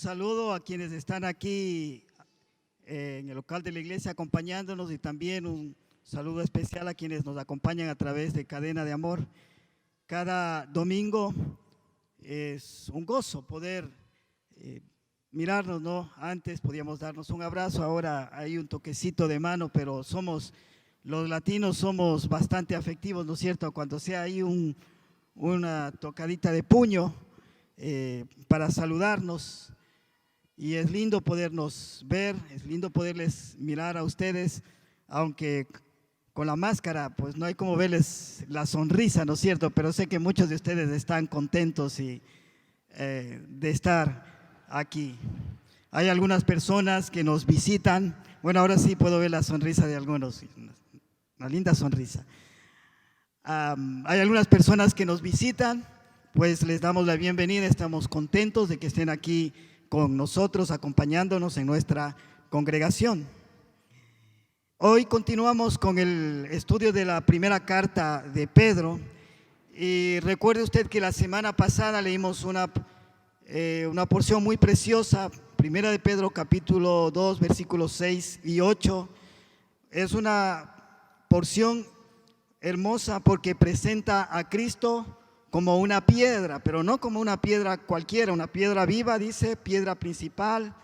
saludo a quienes están aquí en el local de la iglesia acompañándonos y también un saludo especial a quienes nos acompañan a través de Cadena de Amor. Cada domingo es un gozo poder mirarnos, ¿no? Antes podíamos darnos un abrazo, ahora hay un toquecito de mano, pero los latinos somos bastante afectivos, ¿no es cierto? Cuando sea ahí una tocadita de puño para saludarnos, y es lindo podernos ver, es lindo poderles mirar a ustedes, aunque con la máscara pues no hay como verles la sonrisa, ¿no es cierto? Pero sé que muchos de ustedes están contentos de estar aquí. Hay algunas personas que nos visitan. Bueno, ahora sí puedo ver la sonrisa de algunos, una linda sonrisa. Hay algunas personas que nos visitan, pues les damos la bienvenida, estamos contentos de que estén aquí con nosotros, acompañándonos en nuestra congregación. Hoy continuamos con el estudio de la primera carta de Pedro, y recuerde usted que la semana pasada leímos una porción muy preciosa, primera de Pedro capítulo 2, versículos 6 y 8. Es una porción hermosa porque presenta a Cristo como una piedra, pero no como una piedra cualquiera, una piedra viva, dice, piedra principal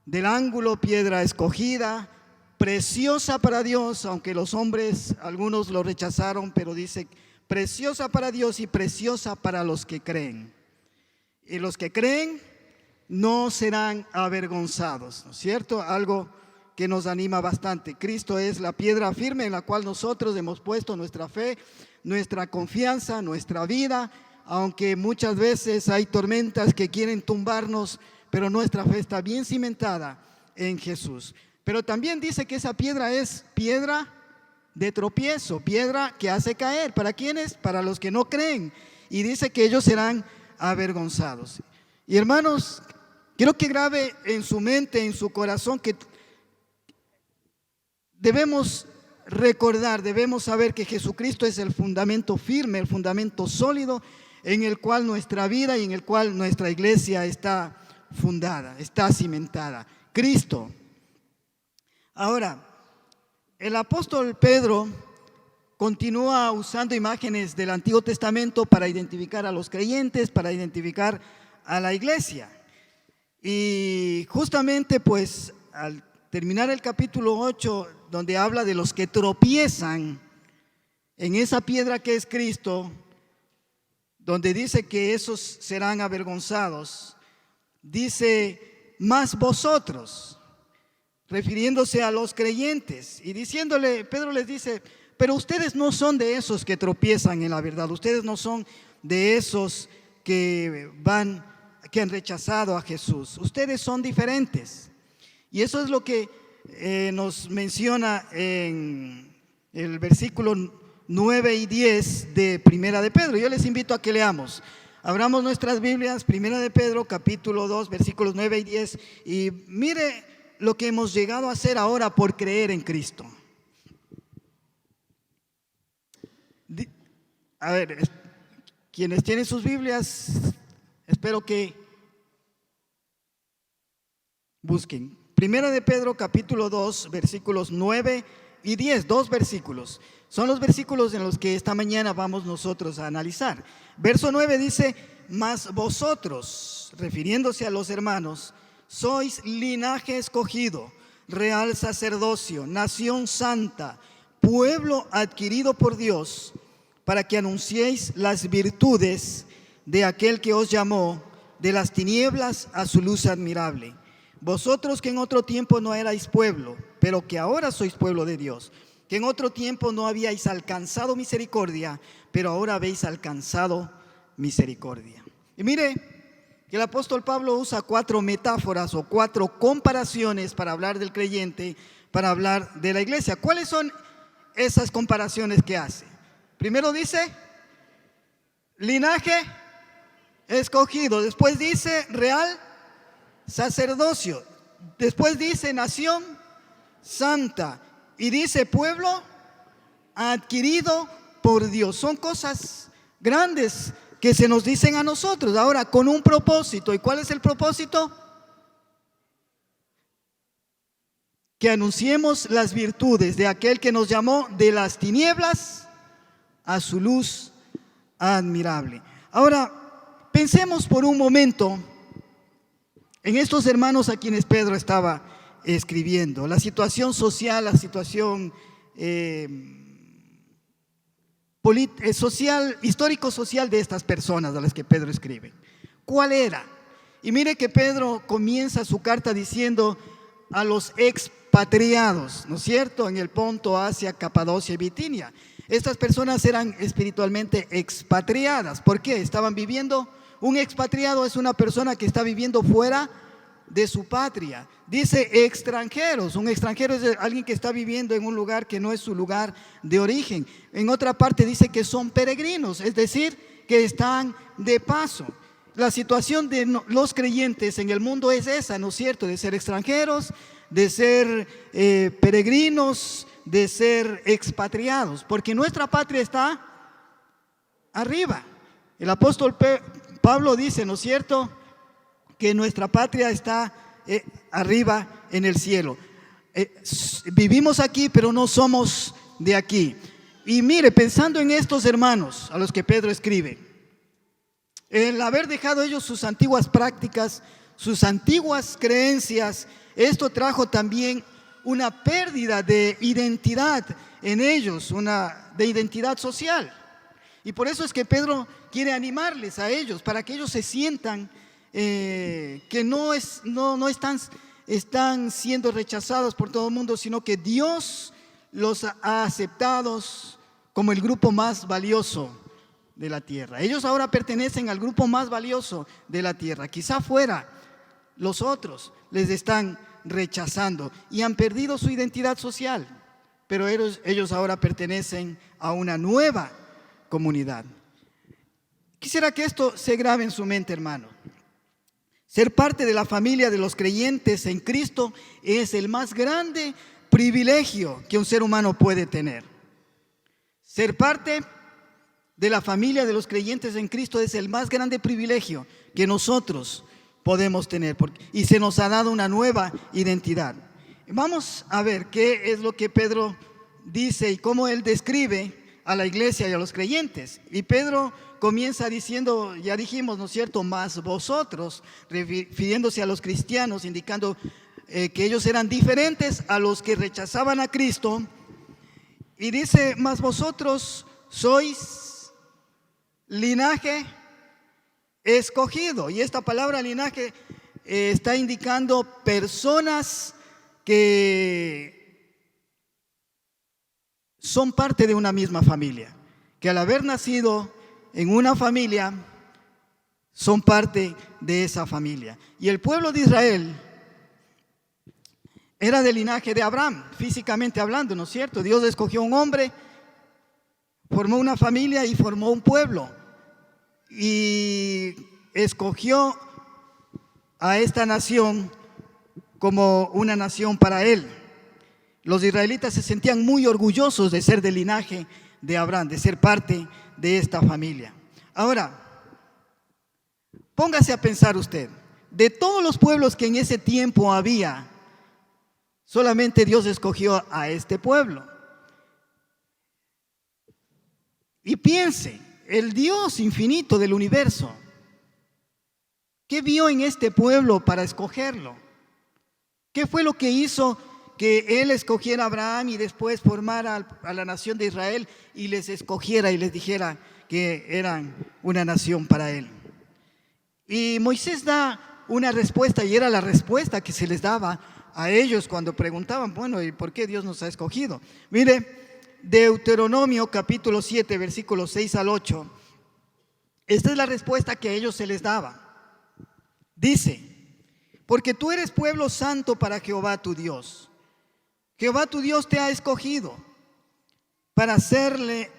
del ángulo, piedra escogida, preciosa para Dios, aunque los hombres, algunos lo rechazaron, pero dice, preciosa para Dios y preciosa para los que creen. Y los que creen no serán avergonzados, ¿no es cierto? Algo que nos anima bastante. Cristo es la piedra firme en la cual nosotros hemos puesto nuestra fe, nuestra confianza, nuestra vida, aunque muchas veces hay tormentas que quieren tumbarnos, pero nuestra fe está bien cimentada en Jesús. Pero también dice que esa piedra es piedra de tropiezo, piedra que hace caer. ¿Para quiénes? Para los que no creen. Y dice que ellos serán avergonzados. Y hermanos, quiero que grabe en su mente, en su corazón, que debemos recordar, debemos saber que Jesucristo es el fundamento firme, el fundamento sólido en el cual nuestra vida y en el cual nuestra iglesia está fundada, está cimentada. Cristo. Ahora, el apóstol Pedro continúa usando imágenes del Antiguo Testamento para identificar a los creyentes, para identificar a la iglesia. Y justamente pues al terminar el capítulo 8, donde habla de los que tropiezan en esa piedra que es Cristo, donde dice que esos serán avergonzados, dice, más vosotros, refiriéndose a los creyentes, y diciéndole, Pedro les dice, pero ustedes no son de esos que tropiezan en la verdad, ustedes no son de esos que han rechazado a Jesús, ustedes son diferentes. Y eso es lo que nos menciona en el versículo 9 y 10 de Primera de Pedro. Yo les invito a que leamos. Abramos nuestras Biblias, Primera de Pedro, capítulo 2, versículos 9 y 10. Y mire lo que hemos llegado a hacer ahora por creer en Cristo. A ver, quienes tienen sus Biblias, espero que busquen. Primera de Pedro, capítulo 2, versículos 9 y 10, 2 versículos. Son los versículos en los que esta mañana vamos nosotros a analizar. Verso 9 dice, mas vosotros, refiriéndose a los hermanos, sois linaje escogido, real sacerdocio, nación santa, pueblo adquirido por Dios, para que anunciéis las virtudes de aquel que os llamó de las tinieblas a su luz admirable. Vosotros que en otro tiempo no erais pueblo, pero que ahora sois pueblo de Dios, que en otro tiempo no habíais alcanzado misericordia, pero ahora habéis alcanzado misericordia. Y mire que el apóstol Pablo usa 4 metáforas o 4 comparaciones para hablar del creyente, para hablar de la iglesia. ¿Cuáles son esas comparaciones que hace? Primero dice, linaje escogido. Después dice, real sacerdocio. Después dice, nación santa. Y dice, pueblo adquirido por Dios. Son cosas grandes que se nos dicen a nosotros. Ahora, con un propósito. ¿Y cuál es el propósito? que anunciemos las virtudes de aquel que nos llamó de las tinieblas a su luz admirable. Ahora, pensemos por un momento en estos hermanos a quienes Pedro estaba escribiendo, la situación social, la situación social, histórico-social de estas personas a las que Pedro escribe. ¿Cuál era? Y mire que Pedro comienza su carta diciendo a los expatriados, ¿no es cierto?, en el Ponto, Asia, Capadocia y Bitinia. Estas personas eran espiritualmente expatriadas. ¿Por qué? Estaban viviendo, un expatriado es una persona que está viviendo fuera de su patria. Dice extranjeros, un extranjero es alguien que está viviendo en un lugar que no es su lugar de origen. En otra parte dice que son peregrinos, es decir, que están de paso. La situación de los creyentes en el mundo es esa, ¿no es cierto?, de ser extranjeros, de ser peregrinos, de ser expatriados, porque nuestra patria está arriba. El apóstol Pablo dice, ¿no es cierto?, que nuestra patria está arriba en el cielo. Vivimos aquí, pero no somos de aquí. Y mire, pensando en estos hermanos a los que Pedro escribe, el haber dejado ellos sus antiguas prácticas, sus antiguas creencias, esto trajo también una pérdida de identidad en ellos, de identidad social. Y por eso es que Pedro quiere animarles a ellos, para que ellos se sientan que no están siendo rechazados por todo el mundo, sino que Dios los ha aceptado como el grupo más valioso de la tierra. Ellos ahora pertenecen al grupo más valioso de la tierra. Quizá fuera los otros les están rechazando y han perdido su identidad social, pero ellos ahora pertenecen a una nueva comunidad. Quisiera que esto se grabe en su mente, hermano. Ser parte de la familia de los creyentes en Cristo es el más grande privilegio que un ser humano puede tener. Ser parte de la familia de los creyentes en Cristo es el más grande privilegio que nosotros podemos tener, y se nos ha dado una nueva identidad. Vamos a ver qué es lo que Pedro dice y cómo él describe a la iglesia y a los creyentes. Y Pedro comienza diciendo, ya dijimos, ¿no es cierto?, más vosotros, refiriéndose a los cristianos, indicando que ellos eran diferentes a los que rechazaban a Cristo. Y dice, más vosotros sois linaje escogido. Y esta palabra linaje está indicando personas que son parte de una misma familia, que al haber nacido en una familia son parte de esa familia. Y el pueblo de Israel era del linaje de Abraham, físicamente hablando, ¿no es cierto? Dios escogió un hombre, formó una familia y formó un pueblo, y escogió a esta nación como una nación para él. Los israelitas se sentían muy orgullosos de ser del linaje de Abraham, de ser parte de esta familia. Ahora, póngase a pensar usted, de todos los pueblos que en ese tiempo había, solamente Dios escogió a este pueblo. Y piense, el Dios infinito del universo, ¿qué vio en este pueblo para escogerlo? ¿Qué fue lo que hizo que Él escogiera a Abraham y después formara a la nación de Israel y les escogiera y les dijera que eran una nación para Él? Y Moisés da una respuesta, y era la respuesta que se les daba a ellos cuando preguntaban, bueno, ¿y por qué Dios nos ha escogido? Mire, Deuteronomio capítulo 7, versículos 6 al 8. Esta es la respuesta que a ellos se les daba. Dice, porque tú eres pueblo santo para Jehová tu Dios. Jehová tu Dios te ha escogido para hacerle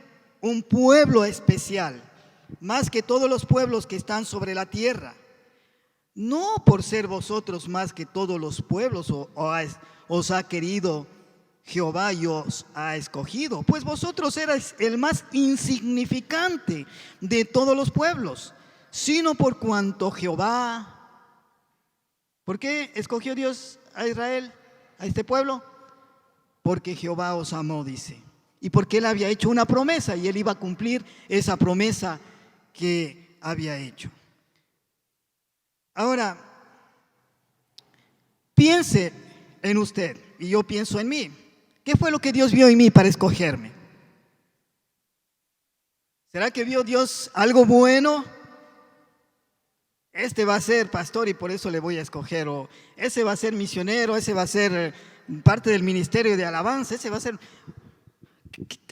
un pueblo especial, más que todos los pueblos que están sobre la tierra. No por ser vosotros más que todos los pueblos os ha querido Jehová y os ha escogido, pues vosotros erais el más insignificante de todos los pueblos, sino por cuanto Jehová. ¿Por qué escogió Dios a Israel, a este pueblo? porque Jehová os amó, dice. Y porque Él había hecho una promesa y Él iba a cumplir esa promesa que había hecho. Ahora, piense en usted y yo pienso en mí. ¿Qué fue lo que Dios vio en mí para escogerme? ¿Será que vio Dios algo bueno? Este va a ser pastor y por eso le voy a escoger. O ese va a ser misionero, ese va a ser parte del ministerio de alabanza, ese va a ser...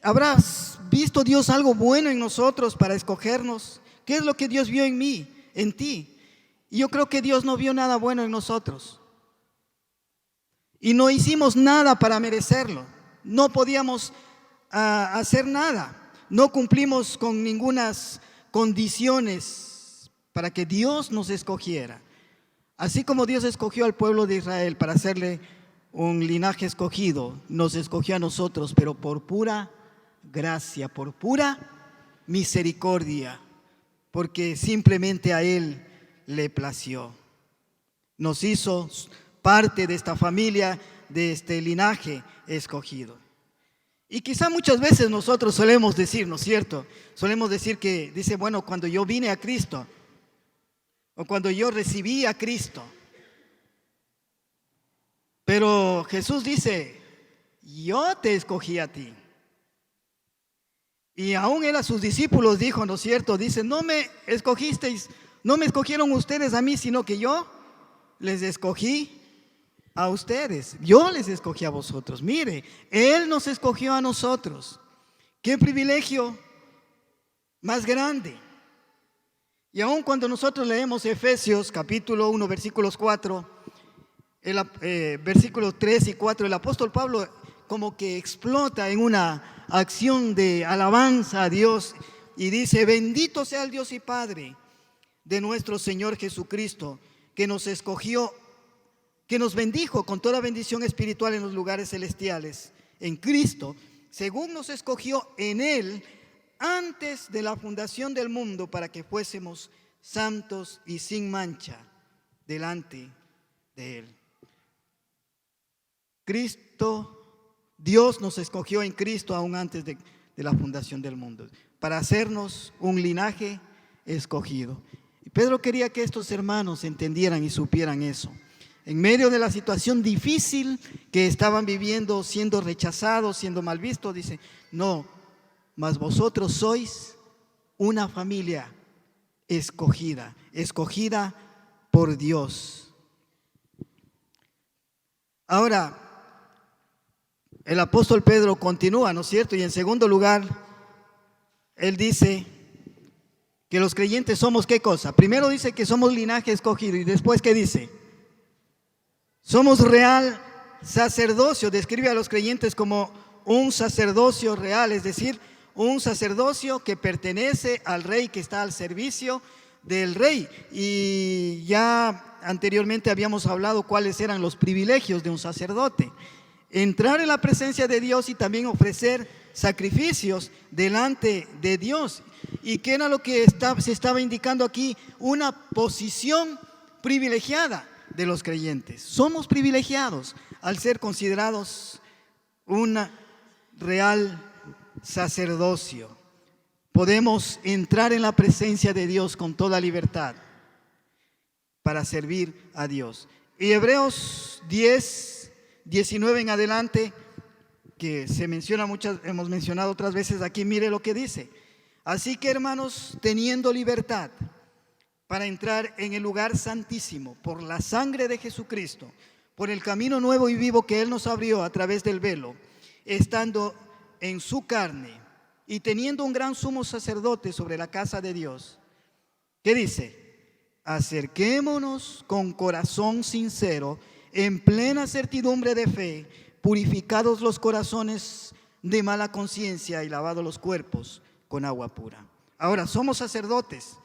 ¿Habrás visto Dios algo bueno en nosotros para escogernos? ¿Qué es lo que Dios vio en mí, en ti? Y yo creo que Dios no vio nada bueno en nosotros. Y no hicimos nada para merecerlo. No podíamos hacer nada. No cumplimos con ninguna condiciones para que Dios nos escogiera. Así como Dios escogió al pueblo de Israel para hacerle un linaje escogido, nos escogió a nosotros, pero por pura gracia, por pura misericordia, porque simplemente a Él le plació. Nos hizo parte de esta familia, de este linaje escogido. Y quizá muchas veces nosotros solemos decir, ¿no es cierto? Solemos decir que, dice, bueno, cuando yo vine a Cristo, o cuando yo recibí a Cristo. Pero Jesús dice, yo te escogí a ti. Y aún Él a sus discípulos dijo, ¿no es cierto? Dice, no me escogisteis, no me escogieron ustedes a mí, sino que yo les escogí a ustedes. Yo les escogí a vosotros. Mire, Él nos escogió a nosotros. Qué privilegio más grande. Y aún cuando nosotros leemos Efesios capítulo 1, versículos 4, versículos 3 y 4, el apóstol Pablo como que explota en una acción de alabanza a Dios y dice, bendito sea el Dios y Padre de nuestro Señor Jesucristo, que nos escogió, que nos bendijo con toda bendición espiritual en los lugares celestiales, en Cristo, según nos escogió en Él antes de la fundación del mundo, para que fuésemos santos y sin mancha delante de Él. Cristo, Dios nos escogió en Cristo aún antes de la fundación del mundo, para hacernos un linaje escogido. Y Pedro quería que estos hermanos entendieran y supieran eso. En medio de la situación difícil que estaban viviendo, siendo rechazados, siendo mal vistos, dice, no, mas vosotros sois una familia escogida, escogida por Dios. Ahora, el apóstol Pedro continúa, ¿no es cierto? Y en segundo lugar, él dice que los creyentes somos ¿qué cosa? Primero dice que somos linaje escogido y después ¿qué dice? Somos real sacerdocio. Describe a los creyentes como un sacerdocio real, es decir, un sacerdocio que pertenece al rey, que está al servicio del rey. Y ya anteriormente habíamos hablado cuáles eran los privilegios de un sacerdote. Entrar en la presencia de Dios y también ofrecer sacrificios delante de Dios. ¿Y qué era lo que se estaba indicando aquí? Una posición privilegiada de los creyentes. Somos privilegiados al ser considerados un real sacerdocio. Podemos entrar en la presencia de Dios con toda libertad para servir a Dios. Y Hebreos 10, 19 en adelante, que se menciona hemos mencionado otras veces aquí, mire lo que dice. Así que, hermanos, teniendo libertad para entrar en el lugar santísimo por la sangre de Jesucristo, por el camino nuevo y vivo que Él nos abrió a través del velo, estando en su carne y teniendo un gran sumo sacerdote sobre la casa de Dios, ¿qué dice? Acerquémonos con corazón sincero, en plena certidumbre de fe, purificados los corazones de mala conciencia y lavados los cuerpos con agua pura. Ahora, somos sacerdotes,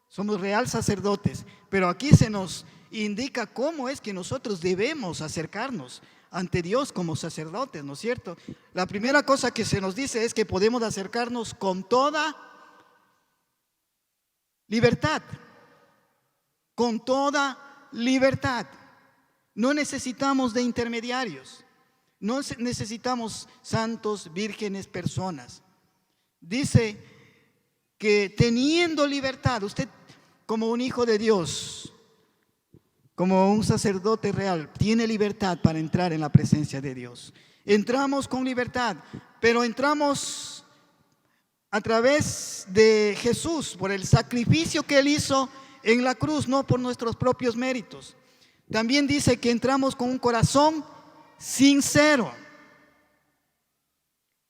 somos real sacerdotes, pero aquí se nos indica cómo es que nosotros debemos acercarnos ante Dios como sacerdotes, ¿no es cierto? La primera cosa que se nos dice es que podemos acercarnos con toda libertad, con toda libertad. No necesitamos de intermediarios. No necesitamos santos, vírgenes, personas. Dice que teniendo libertad, usted como un hijo de Dios, como un sacerdote real, tiene libertad para entrar en la presencia de Dios. Entramos con libertad, pero entramos a través de Jesús, por el sacrificio que Él hizo en la cruz, no por nuestros propios méritos. También dice que entramos con un corazón sincero,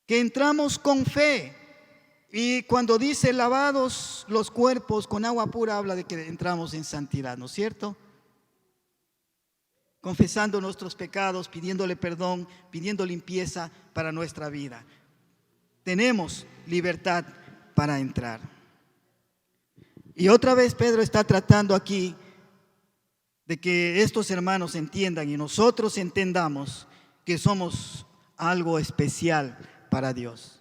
que entramos con fe. Y cuando dice lavados los cuerpos con agua pura, habla de que entramos en santidad, ¿no es cierto? Confesando nuestros pecados, pidiéndole perdón, pidiendo limpieza para nuestra vida. Tenemos libertad para entrar. Y otra vez Pedro está tratando aquí de que estos hermanos entiendan y nosotros entendamos que somos algo especial para Dios.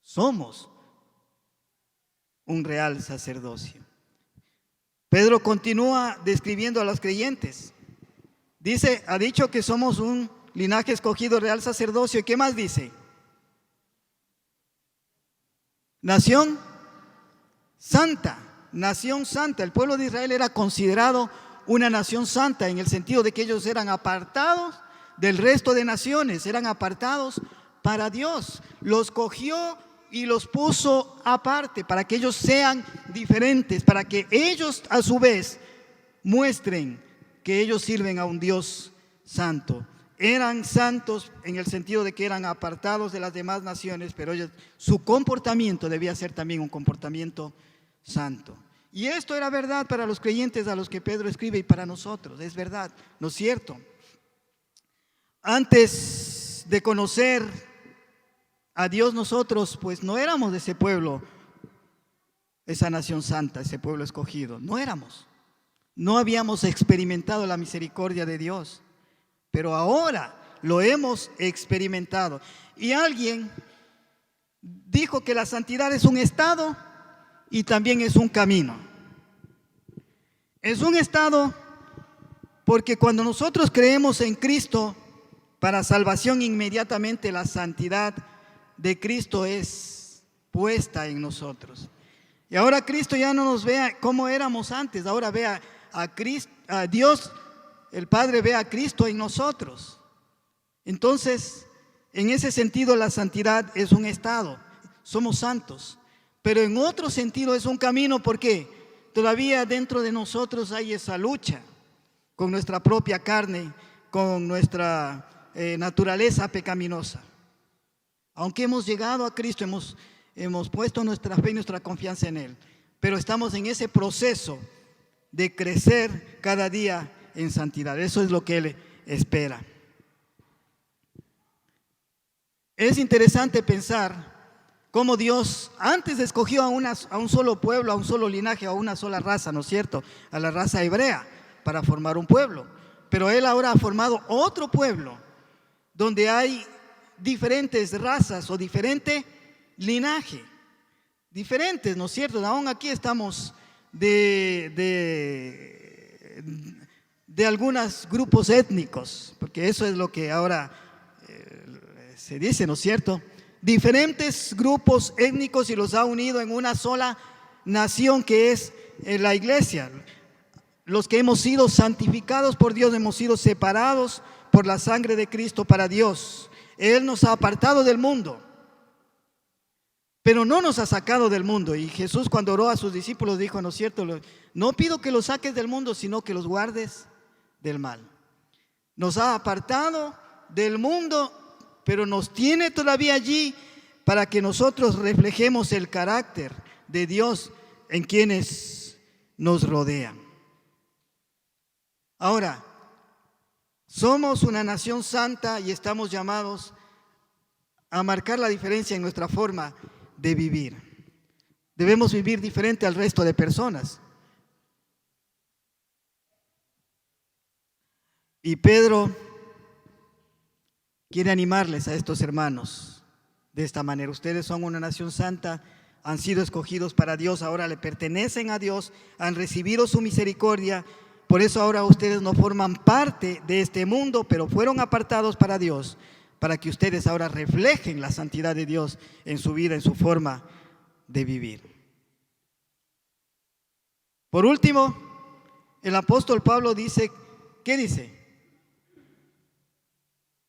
Somos un real sacerdocio. Pedro continúa describiendo a los creyentes. Dice, ha dicho que somos un linaje escogido, real sacerdocio. ¿Y qué más dice? Nación santa, nación santa. El pueblo de Israel era considerado una nación santa en el sentido de que ellos eran apartados del resto de naciones, eran apartados para Dios. Los cogió y los puso aparte para que ellos sean diferentes, para que ellos a su vez muestren que ellos sirven a un Dios santo. Eran santos en el sentido de que eran apartados de las demás naciones, pero ellos, su comportamiento debía ser también un comportamiento santo. Y esto era verdad para los creyentes a los que Pedro escribe y para nosotros, es verdad, ¿no es cierto? Antes de conocer a Dios nosotros, pues no éramos de ese pueblo, esa nación santa, ese pueblo escogido, no éramos. No habíamos experimentado la misericordia de Dios, pero ahora lo hemos experimentado. Y alguien dijo que la santidad es un estado y también es un camino. Es un estado porque cuando nosotros creemos en Cristo para salvación, inmediatamente la santidad de Cristo es puesta en nosotros. Y ahora Cristo ya no nos vea como éramos antes, ahora vea a Cristo, a Dios, el Padre ve a Cristo en nosotros. Entonces, en ese sentido la santidad es un estado, somos santos, pero en otro sentido es un camino porque todavía dentro de nosotros hay esa lucha con nuestra propia carne, con nuestra naturaleza pecaminosa. Aunque hemos llegado a Cristo, hemos puesto nuestra fe y nuestra confianza en Él, pero estamos en ese proceso de crecer cada día en santidad. Eso es lo que Él espera. Es interesante pensar cómo Dios antes escogió a un solo pueblo, a un solo linaje, a una sola raza, ¿no es cierto? A la raza hebrea para formar un pueblo. Pero Él ahora ha formado otro pueblo donde hay diferentes razas o diferente linaje. Diferentes, ¿no es cierto? Aún aquí estamos de algunos grupos étnicos, porque eso es lo que ahora se dice, ¿no es cierto? Diferentes grupos étnicos y los ha unido en una sola nación que es la iglesia. Los que hemos sido santificados por Dios, hemos sido separados por la sangre de Cristo para Dios. Él nos ha apartado del mundo, pero no nos ha sacado del mundo. Y Jesús, cuando oró a sus discípulos, dijo, ¿no es cierto? No pido que los saques del mundo, sino que los guardes del mal. Nos ha apartado del mundo, pero nos tiene todavía allí para que nosotros reflejemos el carácter de Dios en quienes nos rodean. Ahora, somos una nación santa y estamos llamados a marcar la diferencia en nuestra forma de vivir. Debemos vivir diferente al resto de personas. Y Pedro quiere animarles a estos hermanos de esta manera. Ustedes son una nación santa, han sido escogidos para Dios, ahora le pertenecen a Dios, han recibido su misericordia, Por eso ahora ustedes no forman parte de este mundo, pero fueron apartados para Dios, para que ustedes ahora reflejen la santidad de Dios en su vida, en su forma de vivir. Por último, el apóstol Pablo dice, ¿qué dice?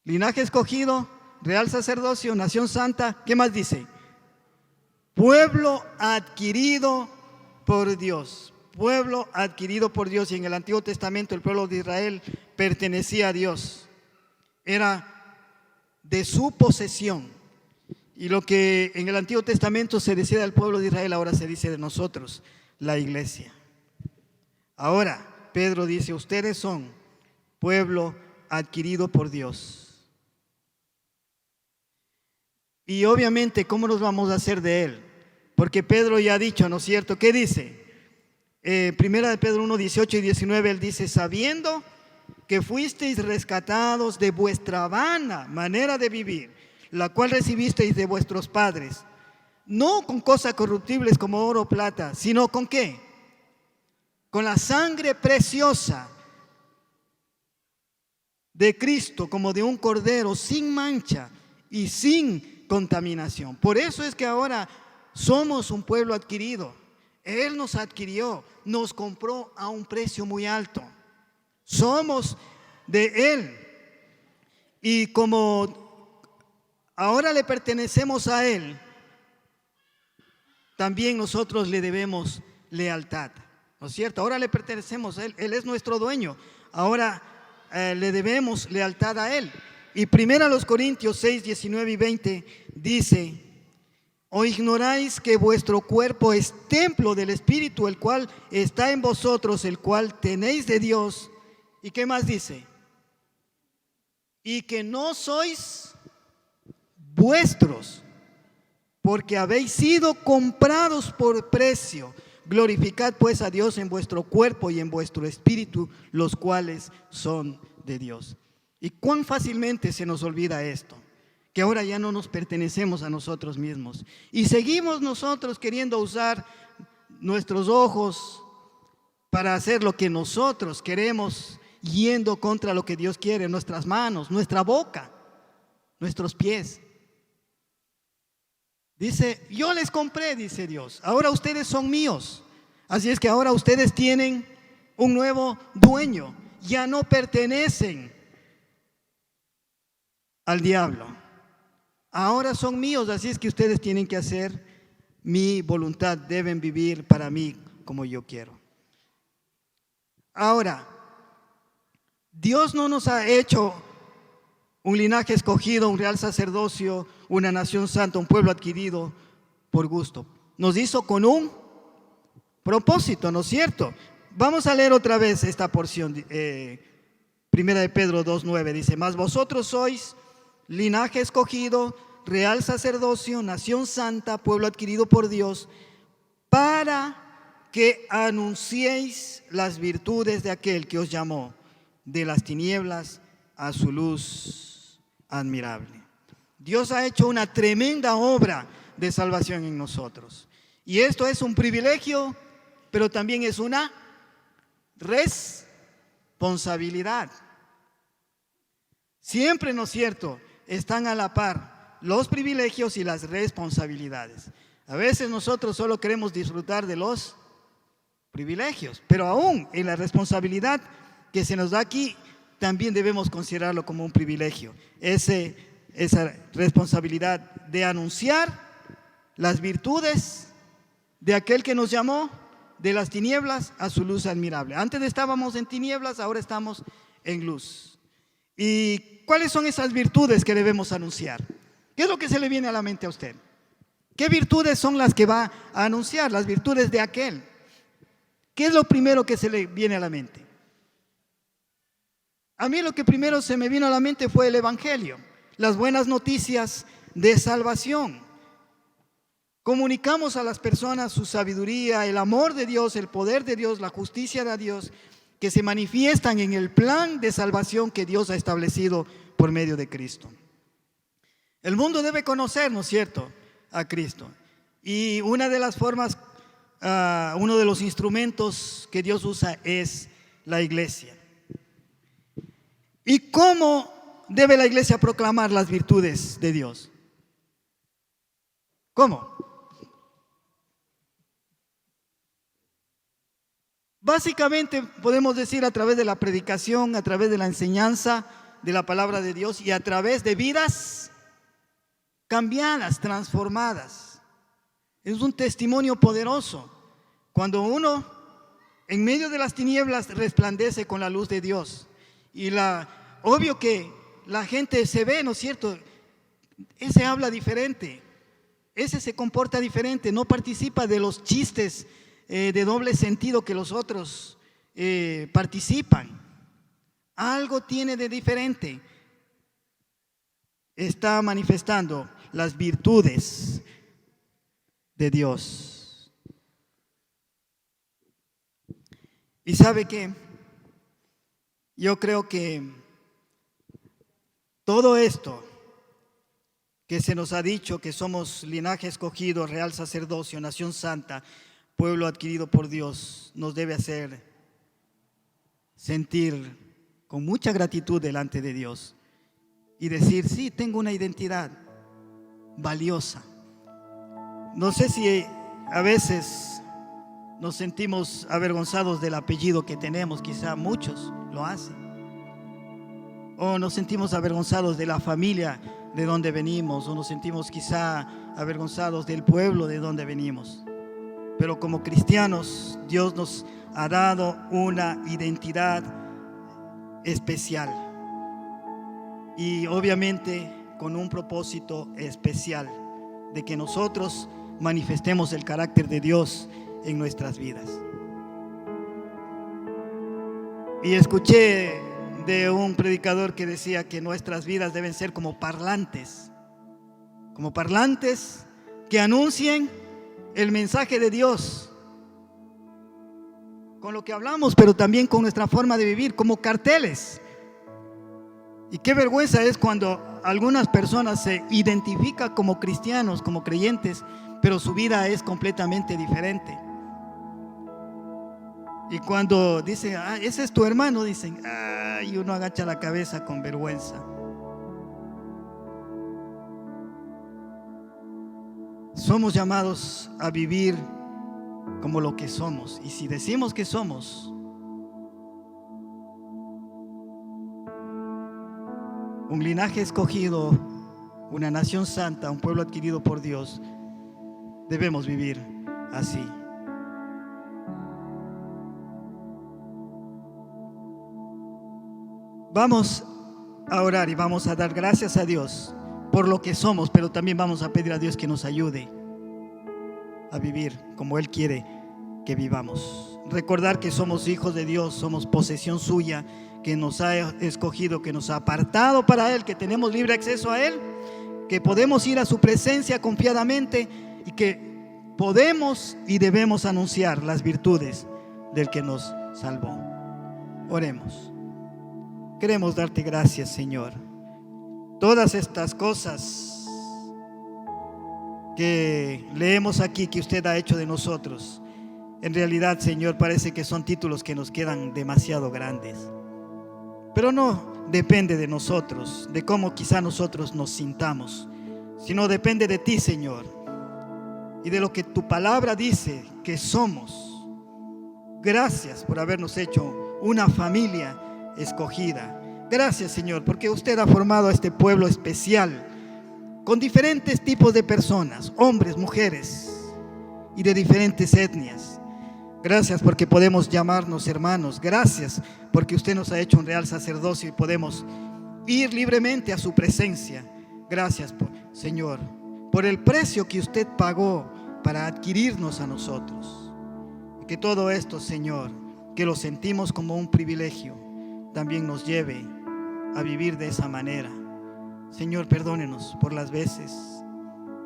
Linaje escogido, real sacerdocio, nación santa. ¿Qué más dice? Pueblo adquirido por Dios. Pueblo adquirido por Dios. Y en el Antiguo Testamento el pueblo de Israel pertenecía a Dios. Era de su posesión. Y lo que en el Antiguo Testamento se decía del pueblo de Israel, ahora se dice de nosotros, la iglesia. Ahora, Pedro dice, ustedes son pueblo adquirido por Dios. Y obviamente, ¿cómo nos vamos a hacer de él? Porque Pedro ya ha dicho, ¿no es cierto? ¿Qué dice? Primera de Pedro 1, 18 y 19, él dice, sabiendo que fuisteis rescatados de vuestra vana manera de vivir, la cual recibisteis de vuestros padres, no con cosas corruptibles como oro o plata, sino con ¿qué? Con la sangre preciosa de Cristo, como de un cordero sin mancha y sin contaminación. Por eso es que ahora somos un pueblo adquirido. Él nos adquirió, nos compró a un precio muy alto. Somos de Él. Y como ahora le pertenecemos a Él, también nosotros le debemos lealtad. ¿No es cierto? Ahora le pertenecemos a Él. Él es nuestro dueño. Ahora le debemos lealtad a Él. Y 1 Corintios 6, 19 y 20 dice, ¿o ignoráis que vuestro cuerpo es templo del Espíritu, el cual está en vosotros, el cual tenéis de Dios? ¿Y qué más dice? Y que no sois vuestros, porque habéis sido comprados por precio. Glorificad pues a Dios en vuestro cuerpo y en vuestro espíritu, los cuales son de Dios. ¿Y cuán fácilmente se nos olvida esto? Que ahora ya no nos pertenecemos a nosotros mismos. Y seguimos nosotros queriendo usar nuestros ojos para hacer lo que nosotros queremos, yendo contra lo que Dios quiere, nuestras manos, nuestra boca, nuestros pies. Dice, yo les compré, dice Dios, ahora ustedes son míos. Así es que ahora ustedes tienen un nuevo dueño, ya no pertenecen al diablo. Ahora son míos, así es que ustedes tienen que hacer mi voluntad, deben vivir para mí como yo quiero. Ahora, Dios no nos ha hecho un linaje escogido, un real sacerdocio, una nación santa, un pueblo adquirido por gusto. Nos hizo con un propósito, ¿no es cierto? Vamos a leer otra vez esta porción. Primera de Pedro 2:9 dice, mas vosotros sois linaje escogido, real sacerdocio, nación santa, pueblo adquirido por Dios, para que anunciéis las virtudes de aquel que os llamó de las tinieblas a su luz admirable. Dios ha hecho una tremenda obra de salvación en nosotros. Y esto es un privilegio, pero también es una responsabilidad. Siempre, ¿no es cierto?, están a la par los privilegios y las responsabilidades. A veces nosotros solo queremos disfrutar de los privilegios, pero aún en la responsabilidad que se nos da aquí, también debemos considerarlo como un privilegio. Esa responsabilidad de anunciar las virtudes de aquel que nos llamó de las tinieblas a su luz admirable. Antes estábamos en tinieblas, ahora estamos en luz. ¿Y cuáles son esas virtudes que debemos anunciar? ¿Qué es lo que se le viene a la mente a usted? ¿Qué virtudes son las que va a anunciar? Las virtudes de aquel. ¿Qué es lo primero que se le viene a la mente? A mí lo que primero se me vino a la mente fue el Evangelio, las buenas noticias de salvación. Comunicamos a las personas su sabiduría, el amor de Dios, el poder de Dios, la justicia de Dios, que se manifiestan en el plan de salvación que Dios ha establecido por medio de Cristo. El mundo debe conocer, ¿no es cierto?, a Cristo. Y una de las formas, uno de los instrumentos que Dios usa es la iglesia. ¿Y cómo debe la iglesia proclamar las virtudes de Dios? ¿Cómo? Básicamente podemos decir a través de la predicación, a través de la enseñanza de la palabra de Dios y a través de vidas cambiadas, transformadas. Es un testimonio poderoso cuando uno en medio de las tinieblas resplandece con la luz de Dios. Y obvio que la gente se ve, ¿no es cierto? Ese habla diferente, ese se comporta diferente, no participa de los chistes de doble sentido que los otros participan. Algo tiene de diferente. Está manifestando las virtudes de Dios. ¿Y sabe qué? Yo creo que todo esto que se nos ha dicho, que somos linaje escogido, real sacerdocio, nación santa, pueblo adquirido por Dios, nos debe hacer sentir con mucha gratitud delante de Dios y decir, sí, tengo una identidad valiosa. No sé si a veces nos sentimos avergonzados del apellido que tenemos, quizá muchos lo hacen. O nos sentimos avergonzados de la familia de donde venimos, o nos sentimos quizá avergonzados del pueblo de donde venimos. Pero como cristianos, Dios nos ha dado una identidad especial y obviamente con un propósito especial de que nosotros manifestemos el carácter de Dios en nuestras vidas. Y escuché de un predicador que decía que nuestras vidas deben ser como parlantes que anuncien el mensaje de Dios con lo que hablamos, pero también con nuestra forma de vivir, como carteles. Y qué vergüenza es cuando algunas personas se identifican como cristianos, como creyentes, pero su vida es completamente diferente. Y cuando dicen, ese es tu hermano, dicen, y uno agacha la cabeza con vergüenza. Somos llamados a vivir como lo que somos. Y si decimos que somos un linaje escogido, una nación santa, un pueblo adquirido por Dios, debemos vivir así. Vamos a orar y vamos a dar gracias a Dios por lo que somos, pero también vamos a pedir a Dios que nos ayude a vivir como Él quiere que vivamos. Recordar que somos hijos de Dios, somos posesión suya, que nos ha escogido, que nos ha apartado para Él, que tenemos libre acceso a Él, que podemos ir a su presencia confiadamente y que podemos y debemos anunciar las virtudes del que nos salvó. Oremos. Queremos darte gracias, Señor. Todas estas cosas que leemos aquí que usted ha hecho de nosotros, en realidad, Señor, parece que son títulos que nos quedan demasiado grandes. Pero no depende de nosotros, de cómo quizá nosotros nos sintamos, sino depende de ti, Señor, y de lo que tu palabra dice que somos. Gracias por habernos hecho una familia escogida. Gracias, Señor, porque usted ha formado a este pueblo especial con diferentes tipos de personas, hombres, mujeres y de diferentes etnias. Gracias porque podemos llamarnos hermanos. Gracias porque usted nos ha hecho un real sacerdocio y podemos ir libremente a su presencia. Gracias, Señor, por el precio que usted pagó para adquirirnos a nosotros. Y que todo esto, Señor, que lo sentimos como un privilegio, también nos lleve a vivir de esa manera. Señor, perdónenos por las veces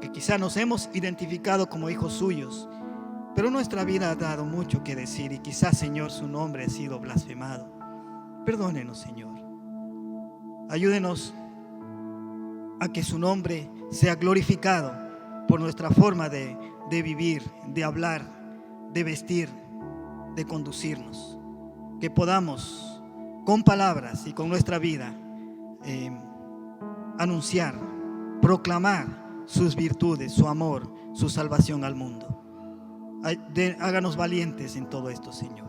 que quizá nos hemos identificado como hijos suyos, pero nuestra vida ha dado mucho que decir y quizás, Señor, su nombre ha sido blasfemado. Perdónenos, Señor. Ayúdenos a que su nombre sea glorificado por nuestra forma de vivir, de hablar, de vestir, de conducirnos. que podamos con palabras y con nuestra vida anunciar, proclamar sus virtudes, su amor, su salvación al mundo. Háganos valientes en todo esto, Señor.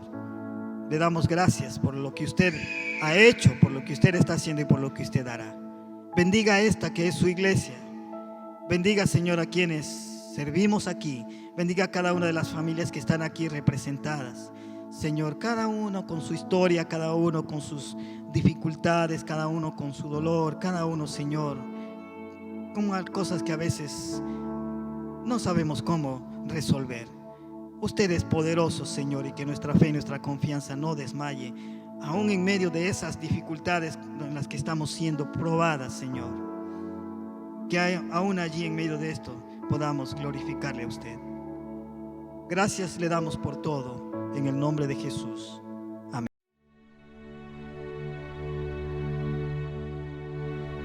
Le damos gracias por lo que usted ha hecho, por lo que usted está haciendo y por lo que usted hará. Bendiga esta que es su iglesia. Bendiga, Señor, a quienes servimos aquí. Bendiga a cada una de las familias que están aquí representadas. Señor, cada uno con su historia, cada uno con sus dificultades, cada uno con su dolor, cada uno, Señor, con cosas que a veces no sabemos cómo resolver. Usted es poderoso, Señor, y que nuestra fe y nuestra confianza no desmaye, aún en medio de esas dificultades en las que estamos siendo probadas, Señor. Que aún allí en medio de esto podamos glorificarle a usted. Gracias le damos por todo, en el nombre de Jesús.